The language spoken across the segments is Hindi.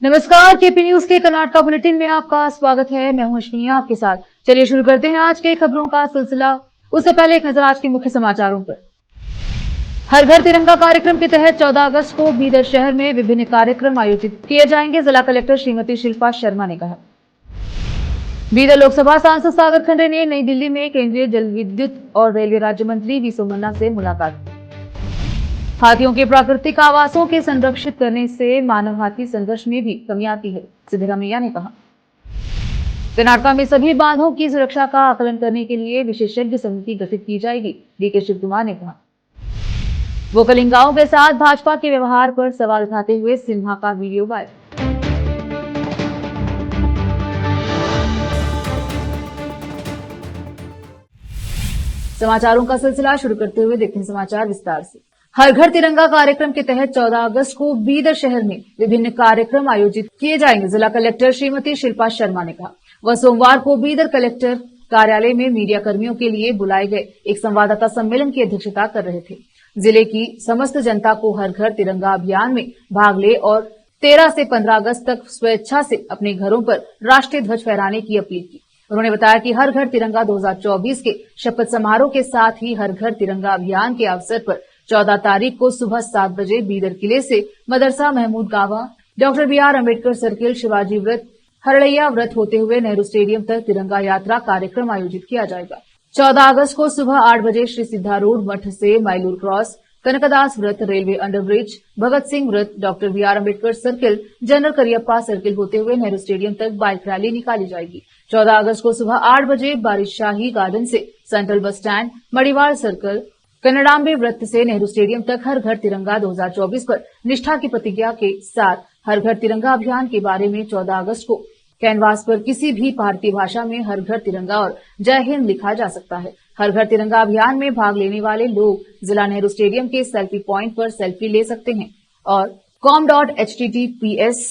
नमस्कार, केपी न्यूज के कर्नाटका बुलेटिन में आपका स्वागत है। मैं हूं अश्विनी आपके साथ। चलिए शुरू करते हैं आज के खबरों का सिलसिला। उससे पहले एक नजर आज के मुख्य समाचारों पर। हर घर तिरंगा कार्यक्रम के तहत 14 अगस्त को बीदर शहर में विभिन्न कार्यक्रम आयोजित किए जाएंगे, जिला कलेक्टर श्रीमती शिल्पा शर्मा ने कहा। बीदर लोकसभा सांसद सागर खंडे ने नई दिल्ली में केंद्रीय जल विद्युत और रेलवे राज्य मंत्री वी सोमन्ना से मुलाकात की। हाथियों के प्राकृतिक आवासों के संरक्षित करने से मानव हाथी संघर्ष में भी कमी आती है, सिद्धरामैया ने कहा। कर्नाटका में सभी बांधों की सुरक्षा का आकलन करने के लिए विशेषज्ञ समिति गठित की जाएगी, डीके शिव कुमार ने कहा। वोकलिंगाओं के साथ भाजपा के व्यवहार पर सवाल उठाते हुए सिन्हा का वीडियो वायरल। समाचारों का सिलसिला शुरू करते हुए देखते हैं समाचार विस्तार से। हर घर तिरंगा कार्यक्रम के तहत 14 अगस्त को बीदर शहर में विभिन्न कार्यक्रम आयोजित किए जाएंगे, जिला कलेक्टर श्रीमती शिल्पा शर्मा ने कहा। वह सोमवार को बीदर कलेक्टर कार्यालय में मीडिया कर्मियों के लिए बुलाए गए एक संवाददाता सम्मेलन की अध्यक्षता कर रहे थे। जिले की समस्त जनता को हर घर तिरंगा अभियान में भाग ले और 13 से 15 अगस्त तक स्वेच्छा से अपने घरों पर राष्ट्रीय ध्वज फहराने की अपील की। उन्होंने बताया कि हर घर तिरंगा 2024 के शपथ समारोह के साथ ही हर घर तिरंगा अभियान के अवसर पर 14 तारीख को सुबह 7 बजे बीदर किले से मदरसा महमूद गावा, doctor BR Ambedkar circle, Shivaji व्रत, हरड़ैया व्रत होते हुए नेहरू स्टेडियम तक तिरंगा यात्रा कार्यक्रम आयोजित किया जाएगा। 14 अगस्त को सुबह 8 बजे श्री सिद्धारूढ़ मठ से माइलूर क्रॉस, कनकदास व्रत, रेलवे अंडरब्रिज, भगत सिंह व्रत, doctor BR Ambedkar circle, general Cariappa circle होते हुए नेहरू स्टेडियम तक बाइक रैली निकाली जाएगी। 14 अगस्त को सुबह 8 बजे बारिशाही गार्डन से सेंट्रल बस स्टैंड, मड़ीवाड़ सर्कल, कन्नडाम्बे व्रत से नेहरू स्टेडियम तक हर घर तिरंगा 2024 पर निष्ठा की प्रतिज्ञा के साथ हर घर तिरंगा अभियान के बारे में 14 अगस्त को कैनवास पर किसी भी भारतीय भाषा में हर घर तिरंगा और जय हिंद लिखा जा सकता है। हर घर तिरंगा अभियान में भाग लेने वाले लोग जिला नेहरू स्टेडियम के सेल्फी पॉइंट पर सेल्फी ले सकते हैं और com.https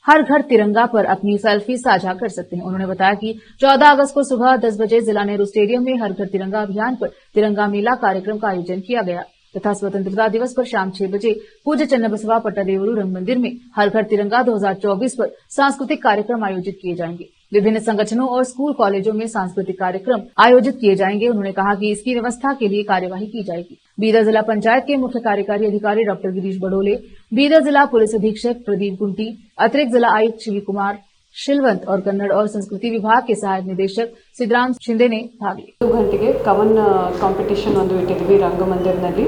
हर घर तिरंगा पर अपनी सेल्फी साझा कर सकते हैं। उन्होंने बताया कि 14 अगस्त को सुबह 10 बजे जिला नेहरू स्टेडियम में हर घर तिरंगा अभियान पर तिरंगा मेला कार्यक्रम का आयोजन किया गया तथा स्वतंत्रता दिवस पर शाम 6 बजे पूज्य चन्नबसवा पट्टादेवरू रंग मंदिर में हर घर तिरंगा 2024 पर सांस्कृतिक कार्यक्रम आयोजित किए जाएंगे। विभिन्न संगठनों और स्कूल कॉलेजों में सांस्कृतिक कार्यक्रम आयोजित किए जाएंगे। उन्होंने कहा कि इसकी व्यवस्था के लिए कार्यवाही की जाएगी। बीदर जिला पंचायत के मुख्य कार्यकारी अधिकारी डॉक्टर गिरीश बडोले, बीदर जिला पुलिस अधीक्षक प्रदीप गुंटी, अतिरिक्त जिला आयुक्त शिवी कुमार शिलवंत और कन्नड़ और संस्कृति विभाग के सहायक निदेशक सिद्धराम शिंदे ने भाग लिया। 2 ಗಂಟೆಗೆ ಕವನ್ ಕಾಂಪಿಟಿಷನ್ ಒಂದು ಇಟ್ಟಿದ್ವಿ ರಂಗಮಂದಿರನಲ್ಲಿ।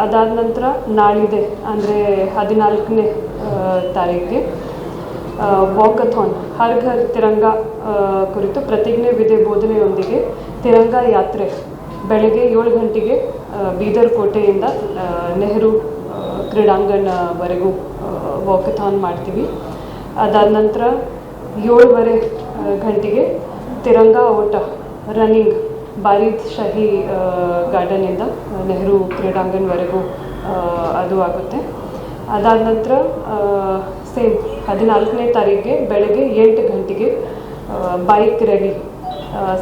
ಅದಾದ ನಂತರ ನಾಳಿದೆ ಅಂದರೆ 14ನೇ ತಾರೀಕಿಗೆ ವಾಕಥಾನ್ ಹರ್ ಘರ್ ತಿರಂಗ ಕುರಿತು ಪ್ರತಿಜ್ಞೆ ವಿಧಿ ಬೋಧನೆಯೊಂದಿಗೆ ತಿರಂಗ ಯಾತ್ರೆ ಬೆಳಗ್ಗೆ 7 ಗಂಟೆಗೆ ಬೀದರ್ ಕೋಟೆಯಿಂದ ನೆಹರು ಕ್ರೀಡಾಂಗಣವರೆಗೂ ವಾಕಥಾನ್ ಮಾಡ್ತೀವಿ। ಅದಾದ ನಂತರ 7:15 ಗಂಟೆಗೆ ತಿರಂಗ ಓಟ ರನ್ನಿಂಗ್ ಬಾರೀದ್ ಶಾಹಿ ಗಾರ್ಡನಿಂದ ನೆಹರು ಕ್ರೀಡಾಂಗಣವರೆಗೂ ಅದು ಆಗುತ್ತೆ। ಅದಾದ ನಂತರ ಸೇಮ್ 14ನೇ ತಾರೀಕಿಗೆ ಬೆಳಗ್ಗೆ 8 ಗಂಟೆಗೆ ಬೈಕ್ ರ್ಯಾಲಿ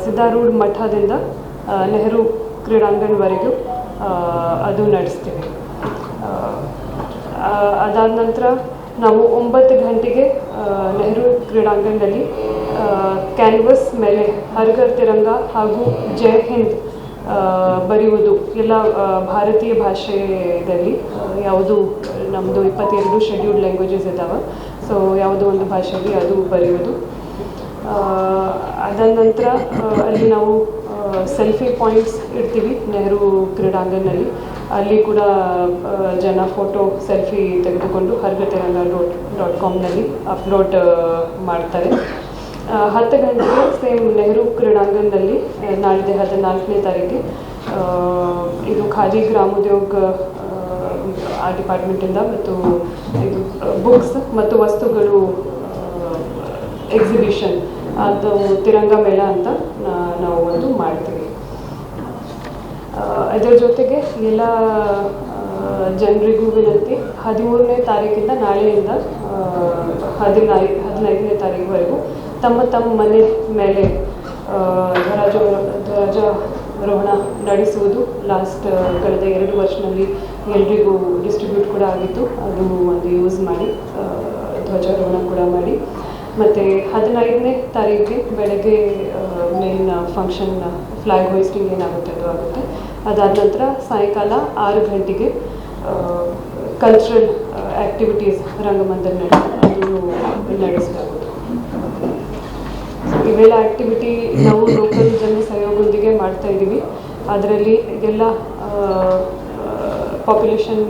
ಸಿದ್ಧಾರೂಢ ಮಠದಿಂದ ನೆಹರು ಕ್ರೀಡಾಂಗಣವರೆಗೂ ಅದು ನಡೆಸ್ತೀವಿ। ಅದಾದ ನಂತರ ನಾವು 9 ಗಂಟೆಗೆ ನೆಹರು ಕ್ರೀಡಾಂಗಣದಲ್ಲಿ ಕ್ಯಾನ್ವಸ್ ಮೇಲೆ ಹರ್ ಘರ್ ತಿರಂಗ ಹಾಗೂ ಜೈ ಹಿಂದ್ ಬರೆಯುವುದು ಎಲ್ಲ ಭಾರತೀಯ ಭಾಷೆಯಲ್ಲಿ ಯಾವುದು ನಮ್ಮದು 22 ಶೆಡ್ಯೂಲ್ಡ್ ಲ್ಯಾಂಗ್ವೇಜಸ್ ಇದ್ದಾವೆ, ಸೊ ಯಾವುದೋ ಒಂದು ಭಾಷೆಯಲ್ಲಿ ಅದು ಬರೆಯೋದು। ಅದಾದ ನಂತರ ಅಲ್ಲಿ ನಾವು ಸೆಲ್ಫಿ ಪಾಯಿಂಟ್ಸ್ ಇಡ್ತೀವಿ ನೆಹರು ಕ್ರೀಡಾಂಗಣದಲ್ಲಿ, ಅಲ್ಲಿ ಕೂಡ ಜನ ಫೋಟೋ ಸೆಲ್ಫಿ ತೆಗೆದುಕೊಂಡು hargartiranga.comನಲ್ಲಿ ಅಪ್ಲೋಡ್ ಮಾಡ್ತಾರೆ। 10 ಗಂಟೆಗೆ ಸೇಮ್ ನೆಹರು ಕ್ರೀಡಾಂಗಣದಲ್ಲಿ ನಾಳಿದೆ 14ನೇ ತಾರೀಕಿಗೆ ಇದು ಖಾದಿ ಗ್ರಾಮೋದ್ಯೋಗ ಆ ಡಿಪಾರ್ಟ್ಮೆಂಟಿಂದ ಮತ್ತು ಇದು ಬುಕ್ಸ್ ಮತ್ತು ವಸ್ತುಗಳು ಎಕ್ಸಿಬಿಷನ್ ಅದು ತಿರಂಗ ಮೇಳ ಅಂತ ನಾವು ಒಂದು ಮಾಡ್ತೀವಿ। ಅದರ ಜೊತೆಗೆ ಎಲ್ಲ ಜನರಿಗೂ ವಿನಂತಿ, 13ನೇ ತಾರೀಕಿಂದ ನಾಳೆಯಿಂದ 15ನೇ ತಾರೀಕುವರೆಗೂ ತಮ್ಮ ತಮ್ಮ ಮನೆ ಮೇಲೆ ಧ್ವಜಾರೋಹಣ ನಡೆಸುವುದು ಲಾಸ್ಟ್ ಕಳೆದ 2 ವರ್ಷದಲ್ಲಿ ಎಲ್ರಿಗೂ ಡಿಸ್ಟ್ರಿಬ್ಯೂಟ್ ಕೂಡ ಆಗಿತ್ತು, ಅದು ಒಂದು ಯೂಸ್ ಮಾಡಿ ಧ್ವಜಾರೋಹಣ ಕೂಡ ಮಾಡಿ ಮತ್ತು 15ನೇ ತಾರೀಕಿಗೆ ಬೆಳಗ್ಗೆ ಮೇನ್ ಫಂಕ್ಷನ್ ಫ್ಲ್ಯಾಗ್ ಹೋಯಿಸ್ಟಿಂಗ್ ಏನಾಗುತ್ತೆ ಅದು ಆಗುತ್ತೆ. ಅದಾದ ನಂತರ ಸಾಯಂಕಾಲ 6 ಗಂಟೆಗೆ ಕಲ್ಚರಲ್ ಆ್ಯಕ್ಟಿವಿಟೀಸ್ ರಂಗಮಂದಿರನಲ್ಲಿ ಅದು ನಡೆಸಲಾಗುತ್ತೆ. ಇವೆಲ್ಲ ಆ್ಯಕ್ಟಿವಿಟಿ ನಾವು ಲೋಕಲ್ ಜನ ಸಹಯೋಗದೊಂದಿಗೆ ಮಾಡ್ತಾ ಇದ್ದೀವಿ. ಅದರಲ್ಲಿ ಎಲ್ಲ ಪಾಪ್ಯುಲೇಷನ್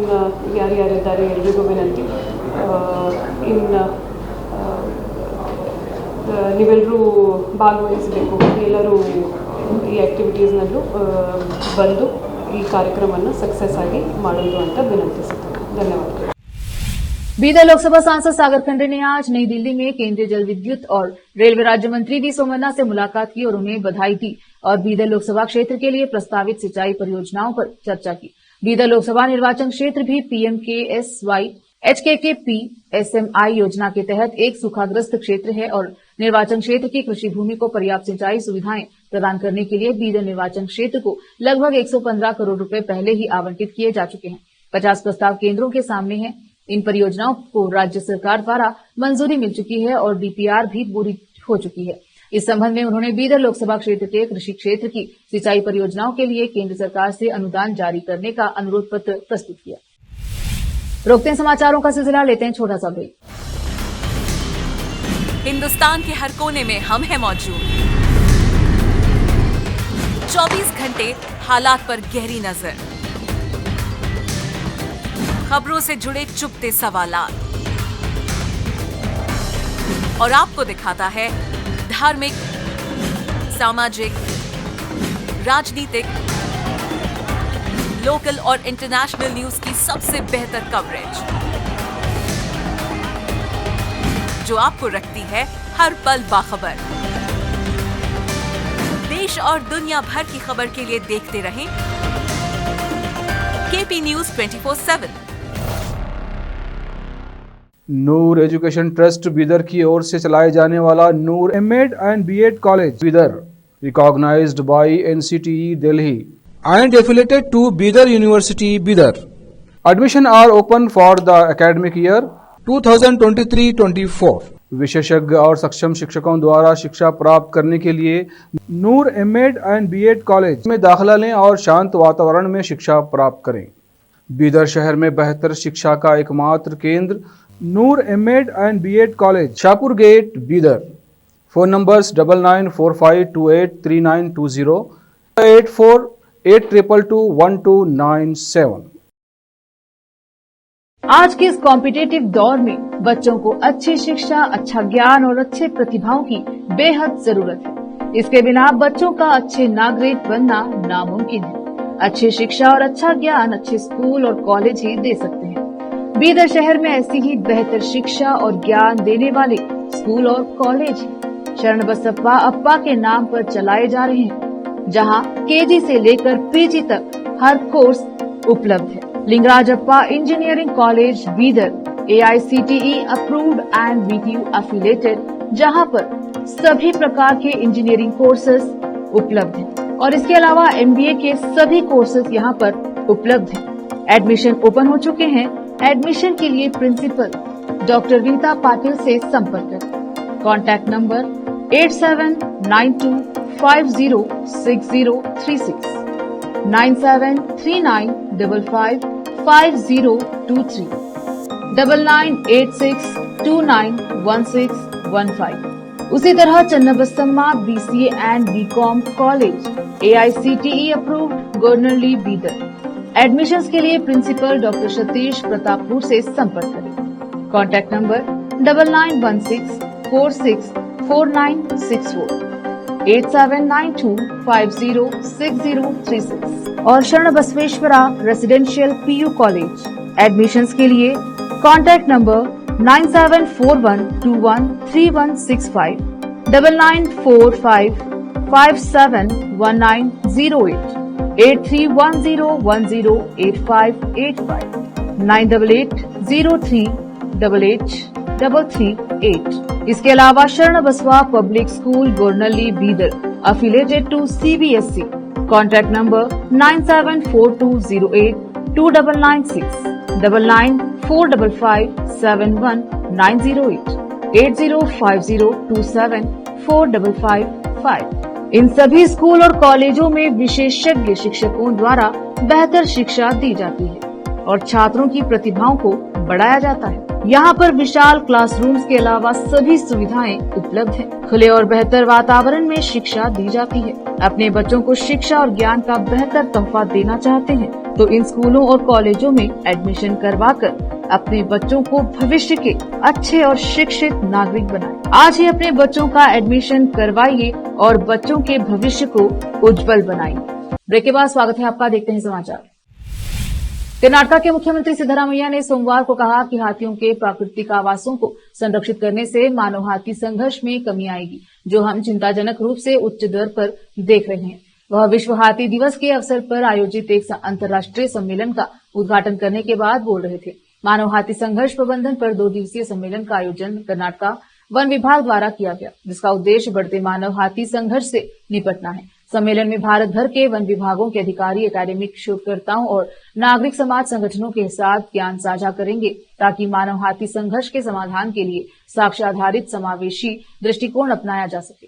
ಯಾರ್ಯಾರಿದ್ದಾರೆ ಎಲ್ರಿಗೂ ವಿನಂತಿ, ಇನ್ನು ನೀವೆಲ್ಲರೂ ಭಾಗವಹಿಸಬೇಕು, ಎಲ್ಲರೂ ಈ ಆ್ಯಕ್ಟಿವಿಟೀಸ್ನಲ್ಲೂ ಬಂದು ಈ ಕಾರ್ಯಕ್ರಮವನ್ನು ಸಕ್ಸಸ್ ಆಗಿ ಮಾಡೋದು ಅಂತ ವಿನಂತಿಸುತ್ತೇನೆ. ಧನ್ಯವಾದಗಳು. बीदर लोकसभा सांसद सागर खंडे ने आज नई दिल्ली में केंद्रीय जल विद्युत और रेलवे राज्य मंत्री वी सोमन्ना से मुलाकात की और उन्हें बधाई दी और बीदर लोकसभा क्षेत्र के लिए प्रस्तावित सिंचाई परियोजनाओं पर चर्चा की। बीदर लोकसभा निर्वाचन क्षेत्र भी PMKSY HKKP SMI योजना के तहत एक सूखाग्रस्त क्षेत्र है और निर्वाचन क्षेत्र की कृषि भूमि को पर्याप्त सिंचाई सुविधाएं प्रदान करने के लिए बीदर निर्वाचन क्षेत्र को लगभग 115 करोड़ रुपए पहले ही आवंटित किए जा चुके हैं। 50 प्रस्ताव केंद्रों के सामने हैं। इन परियोजनाओं को राज्य सरकार द्वारा मंजूरी मिल चुकी है और DPR भी पूरी हो चुकी है। इस संबंध में उन्होंने बीदर लोकसभा क्षेत्र के कृषि क्षेत्र की सिंचाई परियोजनाओं के लिए केंद्र सरकार से अनुदान जारी करने का अनुरोध पत्र प्रस्तुत किया। रोकते हैं समाचारों का सिलसिला, लेते हैं छोटा सा ब्रेक। हिंदुस्तान के हर कोने में हम हैं मौजूद। 24 घंटे हालात पर गहरी नजर, खबरों से जुड़े चुपते सवालात और आपको दिखाता है धार्मिक, सामाजिक, राजनीतिक, लोकल और इंटरनेशनल न्यूज की सबसे बेहतर कवरेज जो आपको रखती है हर पल बाखबर। देश और दुनिया भर की खबर के लिए देखते रहें KP News 24/7। Noor education trust Bidar की ओर से चलाए जाने वाला Noor MEd and BEd college Bidar, recognised by NCTE Delhi and affiliated to Bidar University, Bidar. Admission are open for the academic year 2023-24. विशेषज्ञ और सक्षम शिक्षकों द्वारा शिक्षा प्राप्त करने के लिए नूर एमएड एंड बीएड कॉलेज में दाखिला लें और शांत वातावरण में शिक्षा प्राप्त करें। बीदर शहर में बेहतर शिक्षा का एकमात्र केंद्र Noor MEd and BEd college, Shahpur gate, Bidar. Phone numbers 9945283920, 8482221297। आज के इस कॉम्पिटिटिव दौर में बच्चों को अच्छी शिक्षा, अच्छा ज्ञान और अच्छे प्रतिभाओं की बेहद जरूरत है। इसके बिना बच्चों का अच्छे नागरिक बनना नामुमकिन है। अच्छी शिक्षा और अच्छा ज्ञान अच्छे स्कूल और कॉलेज ही दे सकते हैं। बीदर शहर में ऐसी ही बेहतर शिक्षा और ज्ञान देने वाले स्कूल और कॉलेज शरण बसप्पा अप्पा के नाम पर चलाए जा रहे हैं, जहां KG से लेकर PG तक हर कोर्स उपलब्ध है। Lingaraj Appa engineering college Bidar AICTE approved and VTU affiliated, जहां पर सभी प्रकार के इंजीनियरिंग कोर्सेज उपलब्ध हैं और इसके अलावा MBA के सभी कोर्सेज यहां पर उपलब्ध हैं। एडमिशन ओपन हो चुके हैं। एडमिशन के लिए प्रिंसिपल डॉक्टर रीता पाटिल से संपर्क करें। Contact number 8792506036, 9739555023, 9986291615। उसी तरह Channabasamma BCA and BCom college AICTE approved, Gornalli, Bidar. Admissions के लिए प्रिंसिपल डॉक्टर सतीश प्रतापपुर से संपर्क करें। कॉन्टैक्ट नंबर 9916464964, 8792506036 और शरण Basaveshwara residential PU college. Admissions के लिए कॉन्टैक्ट नंबर 9741213165, 9945571908, 8310108585, 9880388338। इसके अलावा Sharan Basava public school Gornalli Bidar affiliated to CBSE। Contact number 9742082996, 9945571908। 908805027455। इन सभी स्कूल और कॉलेजों में विशेषज्ञ शिक्षकों द्वारा बेहतर शिक्षा दी जाती है और छात्रों की प्रतिभाओं को बढ़ाया जाता है। यहाँ पर विशाल क्लासरूम्स के अलावा सभी सुविधाएं उपलब्ध हैं। खुले और बेहतर वातावरण में शिक्षा दी जाती है। अपने बच्चों को शिक्षा और ज्ञान का बेहतर तोहफा देना चाहते हैं तो इन स्कूलों और कॉलेजों में एडमिशन करवाकर अपने बच्चों को भविष्य के अच्छे और शिक्षित नागरिक बनाएं। आज ही अपने बच्चों का एडमिशन करवाइए और बच्चों के भविष्य को उज्जवल बनाइए। ब्रेक के बाद स्वागत है आपका, देखते हैं समाचार। कर्नाटक के मुख्यमंत्री सिद्धरामैया ने सोमवार को कहा कि हाथियों के प्राकृतिक आवासों को संरक्षित करने से मानव हाथी संघर्ष में कमी आएगी, जो हम चिंताजनक रूप से उच्च दर पर देख रहे हैं। वह विश्व हाथी दिवस के अवसर पर आयोजित एक अंतर्राष्ट्रीय सम्मेलन का उद्घाटन करने के बाद बोल रहे थे। मानव हाथी संघर्ष प्रबंधन पर 2 दिवसीय सम्मेलन का आयोजन कर्नाटक वन विभाग द्वारा किया गया, जिसका उद्देश्य बढ़ते मानव हाथी संघर्ष से निपटना है। सम्मेलन में भारत भर के वन विभागों के अधिकारी, एकेडमिक शोधकर्ताओं और नागरिक समाज संगठनों के साथ ज्ञान साझा करेंगे ताकि मानव हाथी संघर्ष के समाधान के लिए साक्ष्य आधारित समावेशी दृष्टिकोण अपनाया जा सके।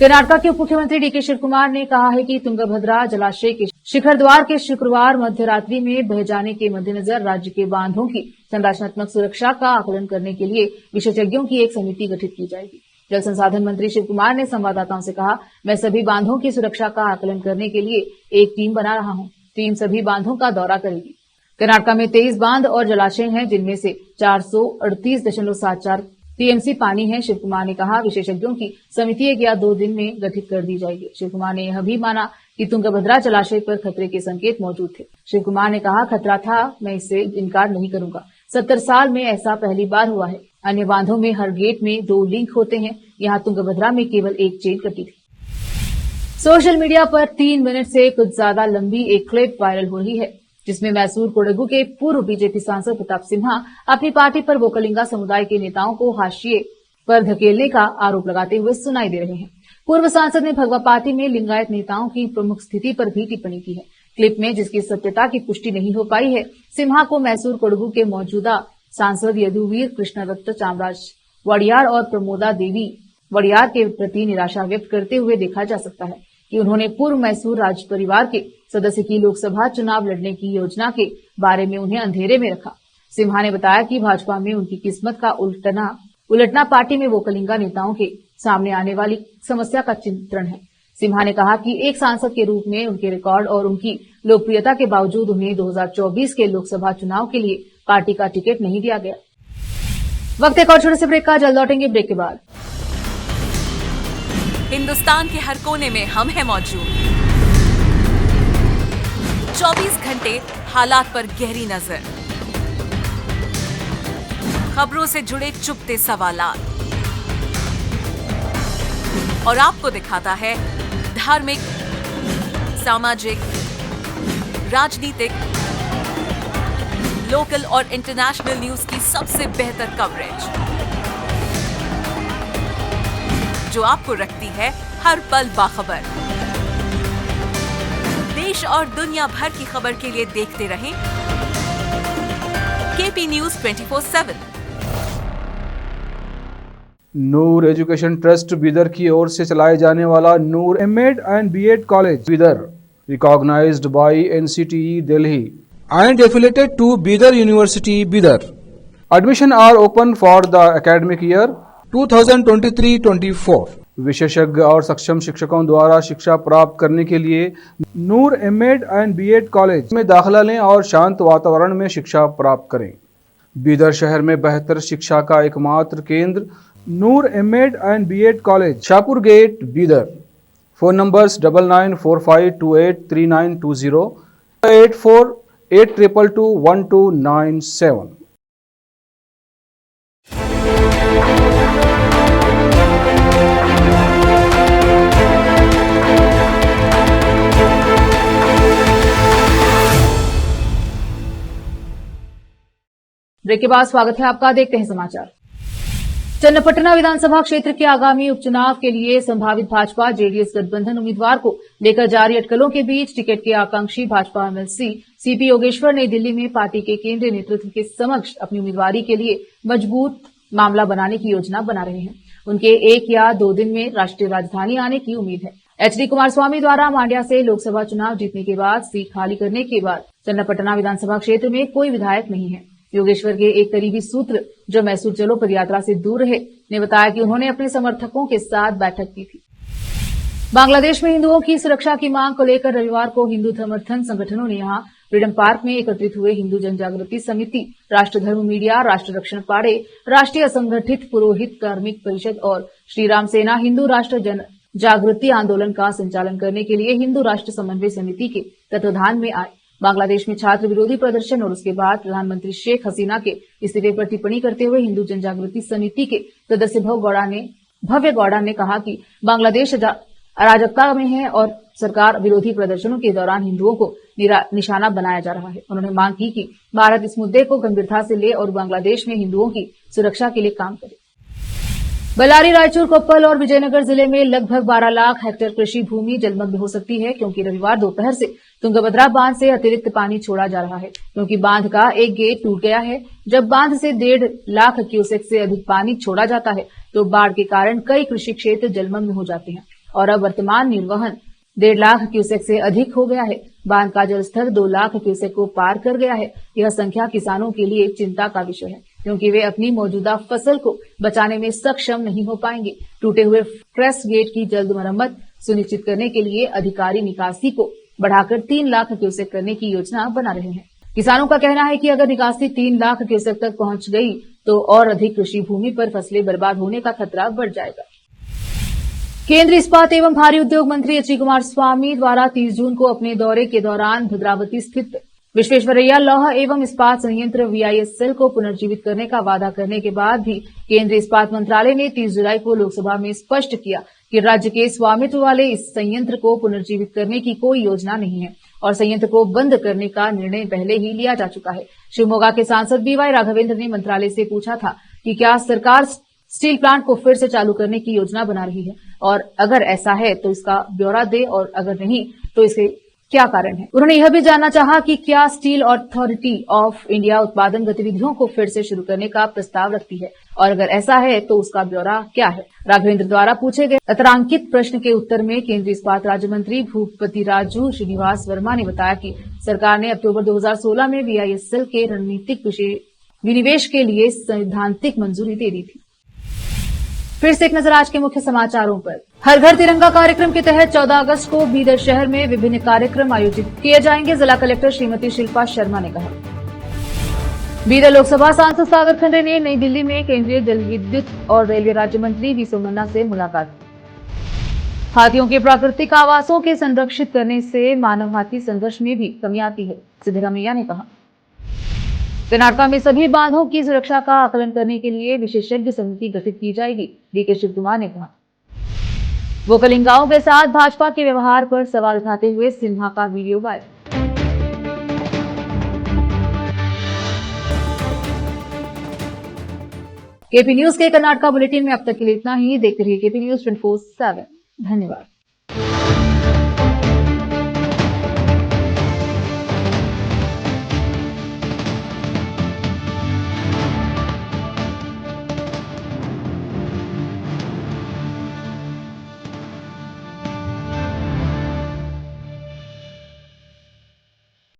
कर्नाटक के उप मुख्यमंत्री डीके शिव कुमार ने कहा है कि तुंगभद्रा जलाशय के शिखर द्वार के शुक्रवार मध्यरात्रि में बह जाने के मद्देनजर राज्य के बांधों की संरचनात्मक सुरक्षा का आकलन करने के लिए विशेषज्ञों की एक समिति गठित की जाएगी। जल संसाधन मंत्री शिव कुमार ने संवाददाताओं से कहा, मैं सभी बांधों की सुरक्षा का आकलन करने के लिए एक टीम बना रहा हूं। टीम सभी बांधों का दौरा करेगी। कर्नाटक में 23 बांध और जलाशय हैं, जिनमें से 438.74 टीएमसी पानी है। शिव कुमार ने कहा, विशेषज्ञों की समिति 1 या 2 दिन में गठित कर दी जाएगी। शिव कुमार ने यह भी माना कि तुंगभद्रा जलाशय पर खतरे के संकेत मौजूद थे। शिव कुमार ने कहा, खतरा था, मैं इससे इनकार नहीं करूंगा। 70 साल में ऐसा पहली बार हुआ है। अन्य बांधों में हर गेट में 2 लिंक होते हैं, यहाँ तुंगभद्रा में केवल 1 चेन कटी थी। सोशल मीडिया पर 3 मिनट से कुछ ज्यादा लंबी एक क्लिप वायरल हो रही है, जिसमें मैसूर कोडगु के पूर्व बीजेपी सांसद प्रताप सिन्हा अपनी पार्टी पर वोकलिंगा समुदाय के नेताओं को हाशिए पर धकेलने का आरोप लगाते हुए सुनाई दे रहे हैं। पूर्व सांसद ने भगवा पार्टी में लिंगायत नेताओं की प्रमुख स्थिति पर भी टिप्पणी की है। क्लिप में, जिसकी सत्यता की पुष्टि नहीं हो पाई है, सिन्हा को मैसूर कोडगु के मौजूदा सांसद यदुवीर कृष्णदत्त चामराज वड़ियार और प्रमोदा देवी वड़ियार के प्रति निराशा व्यक्त करते हुए देखा जा सकता है कि उन्होंने पूर्व मैसूर राज परिवार के सदस्य की लोकसभा चुनाव लड़ने की योजना के बारे में उन्हें अंधेरे में रखा। सिन्हा ने बताया कि भाजपा में उनकी किस्मत का उलटना पार्टी में वोकलिंगा नेताओं के सामने आने वाली समस्या का चित्रण है। सिन्हा ने कहा कि एक सांसद के रूप में उनके रिकॉर्ड और उनकी लोकप्रियता के बावजूद उन्हें 2024 के लोकसभा चुनाव के लिए पार्टी का टिकट नहीं दिया गया। वक्त एक और छोटे से ब्रेक का, जल्द लौटेंगे ब्रेक के बाद। हिंदुस्तान के हर कोने में हम हैं मौजूद। 24 घंटे हालात पर गहरी नजर, खबरों से जुड़े चुपते सवालात और आपको दिखाता है धार्मिक, सामाजिक, राजनीतिक, लोकल और इंटरनेशनल न्यूज की सबसे बेहतर कवरेज, जो आपको रखती है हर पल बाखबर। देश और दुनिया भर की खबर के लिए देखते रहें KP news 24/7। Noor education trust Bidar की ओर से चलाए जाने वाला Noor MEd and BEd college Bidar, recognised by NCTE Delhi and affiliated to Bidar University, Bidar. Admission are open for the academic year 2023-24. विशेषज्ञ और सक्षम शिक्षकों द्वारा शिक्षा प्राप्त करने के लिए नूर एमएड एंड बीएड कॉलेज में दाखिला लें और शांत वातावरण में शिक्षा प्राप्त करें। बीदर शहर में बेहतर शिक्षा का एकमात्र केंद्र Noor MEd and BEd college, Shahpur gate, Bidar. Phone numbers 9945283920, 8482221297। Break के बाद स्वागत है आपका, देखते हैं समाचार। चन्नपटना विधानसभा क्षेत्र के आगामी उपचुनाव के लिए संभावित भाजपा जेडीएस गठबंधन उम्मीदवार को लेकर जारी अटकलों के बीच टिकट के आकांक्षी भाजपा एमएलसी सीपी योगेश्वर नई दिल्ली में पार्टी के केंद्रीय नेतृत्व के समक्ष अपनी उम्मीदवारी के लिए मजबूत मामला बनाने की योजना बना रहे हैं। उनके 1 या 2 दिन में राष्ट्रीय राजधानी आने की उम्मीद है। एचडी कुमारस्वामी द्वारा मांड्या से लोकसभा चुनाव जीतने के बाद सीट खाली करने के बाद चन्नापटना विधानसभा क्षेत्र में कोई विधायक नहीं है। योगेश्वर के एक करीबी सूत्र जो मैसूर चलो पदयात्रा से दूर रहे ने बताया कि उन्होंने अपने समर्थकों के साथ बैठक की थी। बांग्लादेश में हिंदुओं की सुरक्षा की मांग को लेकर रविवार को हिंदू समर्थन संगठनों ने यहां फ्रीडम पार्क में एकत्रित हुए हिंदू जनजागृति समिति, राष्ट्र धर्म मीडिया, राष्ट्र रक्षण पाड़े, राष्ट्रीय असंगठित पुरोहित कार्मिक परिषद और श्रीराम सेना हिंदू राष्ट्र जन जागृति आंदोलन का संचालन करने के लिए हिंदू राष्ट्र समन्वय समिति के तत्वाधान में आए। बांग्लादेश में छात्र विरोधी प्रदर्शन और उसके बाद प्रधानमंत्री शेख हसीना के इस्तीफे पर टिप्पणी करते हुए हिंदू जनजागृति समिति के सदस्य भव्य गौड़ा ने कहा कि बांग्लादेश अराजकता में है और सरकार विरोधी प्रदर्शनों के दौरान हिंदुओं को निशाना बनाया जा रहा है। उन्होंने मांग की कि भारत इस मुद्दे को गंभीरता से ले और बांग्लादेश में हिंदुओं की सुरक्षा के लिए काम करे। बल्लारी, रायचूर, कोप्पल और विजयनगर जिले में लगभग 12 लाख हेक्टेयर कृषि भूमि जलमग्न हो सकती है क्योंकि रविवार दोपहर से तुंगभद्रा बांध से अतिरिक्त पानी छोड़ा जा रहा है। क्योंकि बांध का एक गेट टूट गया है, जब बांध से 1.5 लाख क्यूसेक से अधिक पानी छोड़ा जाता है तो बाढ़ के कारण कई कृषि क्षेत्र जलमग्न हो जाते हैं और अब वर्तमान निर्वहन 1.5 लाख क्यूसेक से अधिक हो गया है। बांध का जलस्तर 2 लाख क्यूसेक को पार कर गया है। यह संख्या किसानों के लिए चिंता का विषय है क्योंकि वे अपनी मौजूदा फसल को बचाने में सक्षम नहीं हो पाएंगे। टूटे हुए क्रेस्ट गेट की जल्द मरम्मत सुनिश्चित करने के लिए अधिकारी निकासी को बढ़ाकर 3 लाख क्यूसेक करने की योजना बना रहे हैं। किसानों का कहना है कि अगर निकासी 3 लाख क्यूसेक तक पहुंच गई तो और अधिक कृषि भूमि पर फसलें बर्बाद होने का खतरा बढ़ जाएगा। केंद्रीय इस्पात एवं भारी उद्योग मंत्री एचडी कुमारस्वामी द्वारा 30 जून को अपने दौरे के दौरान भद्रावती स्थित विश्वेश्वरैया लौह एवं इस्पात संयंत्र वीआईएसएल को पुनर्जीवित करने का वादा करने के बाद भी केंद्रीय इस्पात मंत्रालय ने 30 जुलाई को लोकसभा में स्पष्ट किया कि राज्य के स्वामित्व वाले इस संयंत्र को पुनर्जीवित करने की कोई योजना नहीं है और संयंत्र को बंद करने का निर्णय पहले ही लिया जा चुका है। शिवमोगा के सांसद बीवाई राघवेंद्र ने मंत्रालय से पूछा था कि क्या सरकार स्टील प्लांट को फिर से चालू करने की योजना बना रही है और अगर ऐसा है तो इसका ब्यौरा दे और अगर नहीं तो इसके क्या कारण है। उन्होंने यह भी जानना चाहा कि क्या स्टील अथॉरिटी ऑफ इंडिया उत्पादन गतिविधियों को फिर से शुरू करने का प्रस्ताव रखती है और अगर ऐसा है तो उसका ब्यौरा क्या है। राघवेंद्र द्वारा पूछे गए अतरांकित प्रश्न के उत्तर में केंद्रीय इस्पात राज्य मंत्री भूपति राजू श्रीनिवास वर्मा ने बताया कि सरकार ने अक्टूबर 2016 में वीआईएसएल के रणनीतिक विनिवेश के लिए सैद्धांतिक मंजूरी दे दी थी। फिर से एक नजर आज के मुख्य समाचारों पर। हर घर तिरंगा कार्यक्रम के तहत 14 अगस्त को बीदर शहर में विभिन्न कार्यक्रम आयोजित किए जाएंगे, जिला कलेक्टर श्रीमती शिल्पा शर्मा ने कहा। बीदर लोकसभा सांसद सागर खंडे ने नई दिल्ली में केंद्रीय जल विद्युत और रेलवे राज्य मंत्री वी सोमन्ना से मुलाकात की। हाथियों के प्राकृतिक आवासों के संरक्षित करने से मानव हाथी संघर्ष में भी कमी आती है, सिद्धरामैया ने कहा। कर्नाटक में सभी बांधों की सुरक्षा का आकलन करने के लिए विशेषज्ञ समिति गठित की जाएगी, डीके शिव कुमार ने कहा। वोकलिंगाओं के साथ भाजपा के व्यवहार पर सवाल उठाते हुए सिन्हा का वीडियो वायरल। केपी न्यूज के कर्नाटक बुलेटिन में अब तक के लिए इतना ही। देखते रहिए केपी न्यूज 24/7। धन्यवाद।